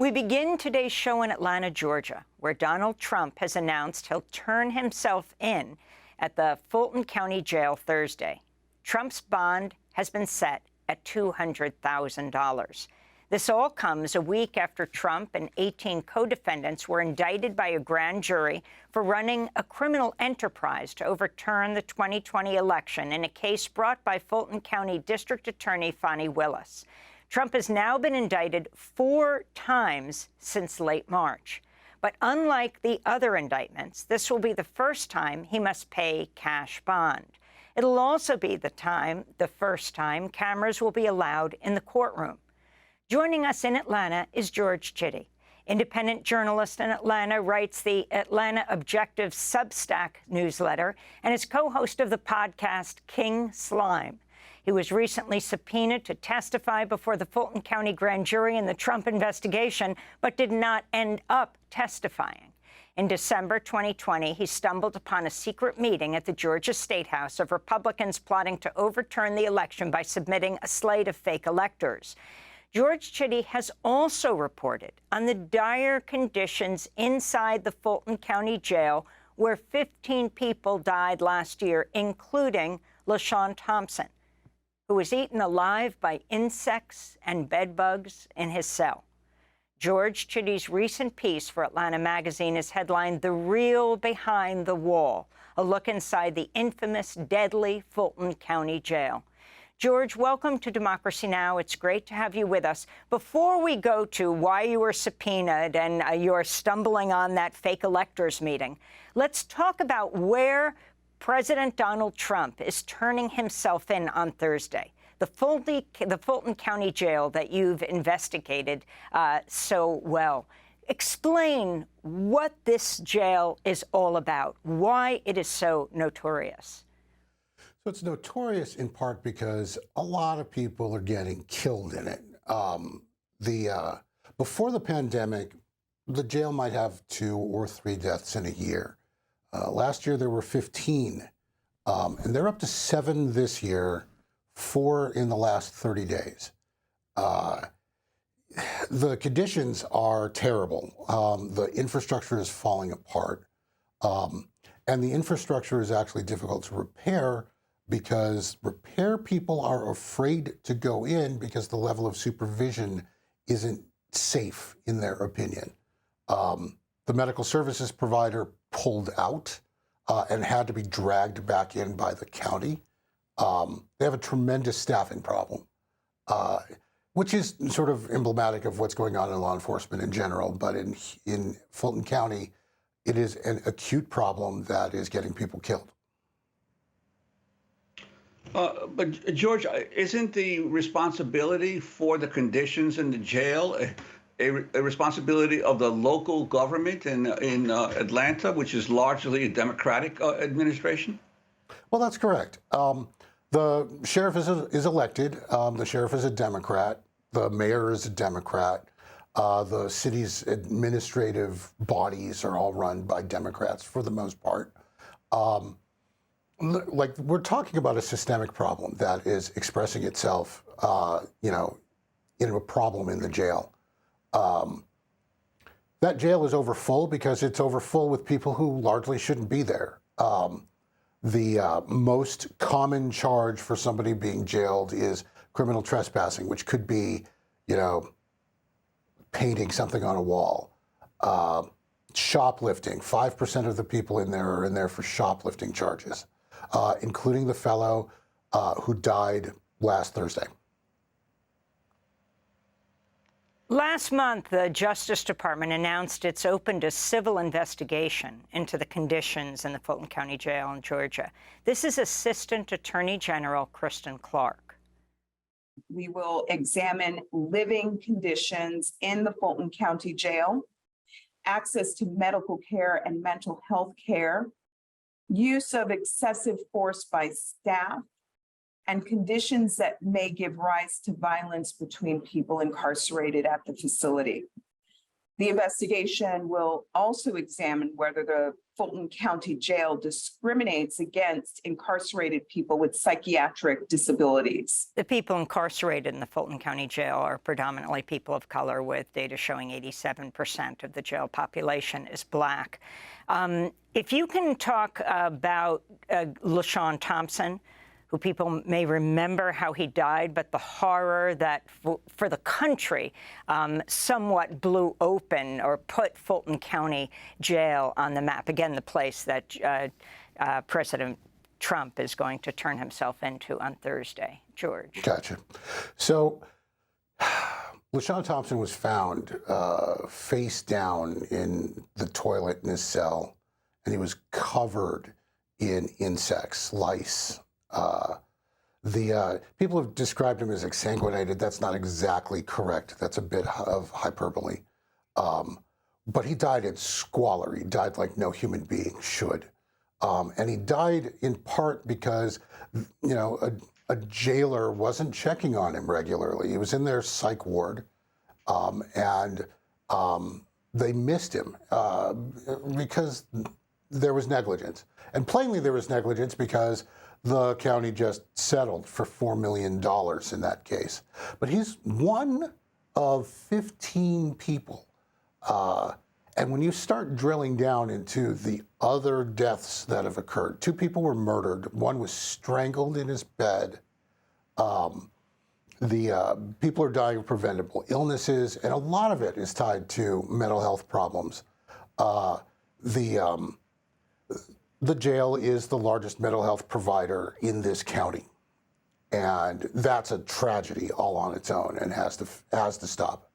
We begin today's show in Atlanta, Georgia, where Donald Trump has announced he'll turn himself in at the Fulton County Jail Thursday. Trump's bond has been set at $200,000. This all comes a week after Trump and 18 co-defendants were indicted by a grand jury for running a criminal enterprise to overturn the 2020 election in a case brought by Fulton County District Attorney Fani Willis. Trump has now been indicted 4 times since late March. But unlike the other indictments, this will be the first time he must pay cash bond. It'll also be the first time cameras will be allowed in the courtroom. Joining us in Atlanta is George Chidi, independent journalist in Atlanta, writes the Atlanta Objective Substack newsletter, and is co-host of the podcast King Slime. He was recently subpoenaed to testify before the Fulton County grand jury in the Trump investigation, but did not end up testifying. In December 2020, he stumbled upon a secret meeting at the Georgia State House of Republicans plotting to overturn the election by submitting a slate of fake electors. George Chidi has also reported on the dire conditions inside the Fulton County Jail, where 15 people died last year, including Lashawn Thompson, who was eaten alive by insects and bedbugs in his cell. George Chidi's recent piece for Atlanta Magazine is headlined "The Real Behind the Wall," a look inside the infamous, deadly Fulton County Jail. George, welcome to Democracy Now! It's great to have you with us. Before we go to why you were subpoenaed and you're stumbling on that fake electors meeting, let's talk about where President Donald Trump is turning himself in on Thursday. The Fulton County Jail that you've investigated so well. Explain what this jail is all about, why it is so notorious. So it's notorious in part because a lot of people are getting killed in it. Before the pandemic, the jail might have 2 or 3 deaths in a year. Last year there were 15, and they're up to 7 this year, 4 in the last 30 days. The conditions are terrible. The infrastructure is falling apart, and the infrastructure is actually difficult to repair because repair people are afraid to go in because the level of supervision isn't safe in their opinion. The medical services provider pulled out and had to be dragged back in by the county. They have a tremendous staffing problem, which is sort of emblematic of what's going on in law enforcement in general. But in Fulton County, it is an acute problem that is getting people killed. But George, isn't the responsibility for the conditions in the jail a responsibility of the local government in Atlanta, which is largely a Democratic administration? Well, that's correct. The sheriff is elected. The sheriff is a Democrat. The mayor is a Democrat. The city's administrative bodies are all run by Democrats for the most part. Like, we're talking about a systemic problem that is expressing itself, in a problem in the jail. That jail is overfull because it's overfull with people who largely shouldn't be there. The most common charge for somebody being jailed is criminal trespassing, which could be, painting something on a wall. Shoplifting, 5% of the people in there are in there for shoplifting charges, including the fellow who died last Thursday. Last month, the Justice Department announced it's opened a civil investigation into the conditions in the Fulton County Jail in Georgia. This is Assistant Attorney General Kristen Clark. We will examine living conditions in the Fulton County Jail, access to medical care and mental health care, use of excessive force by staff, and conditions that may give rise to violence between people incarcerated at the facility. The investigation will also examine whether the Fulton County Jail discriminates against incarcerated people with psychiatric disabilities. The people incarcerated in the Fulton County Jail are predominantly people of color, with data showing 87% of the jail population is Black. If you can talk about Lashawn Thompson, who people may remember how he died, but the horror that for the country somewhat blew open or put Fulton County Jail on the map. Again, the place that President Trump is going to turn himself into on Thursday. George. Gotcha. So Lashawn Thompson was found face down in the toilet in his cell, and he was covered in insects, lice. The people have described him as exsanguinated. That's not exactly correct. That's a bit of hyperbole. But he died in squalor. He died like no human being should. And he died in part because, you know, a jailer wasn't checking on him regularly. He was in their psych ward, and they missed him because there was negligence. And plainly there was negligence because the county just settled for $4 million in that case. But he's one of 15 people. And when you start drilling down into the other deaths that have occurred, 2 people were murdered. One was strangled in his bed. People are dying of preventable illnesses, and a lot of it is tied to mental health problems. The jail is the largest mental health provider in this county, and that's a tragedy all on its own and has to stop.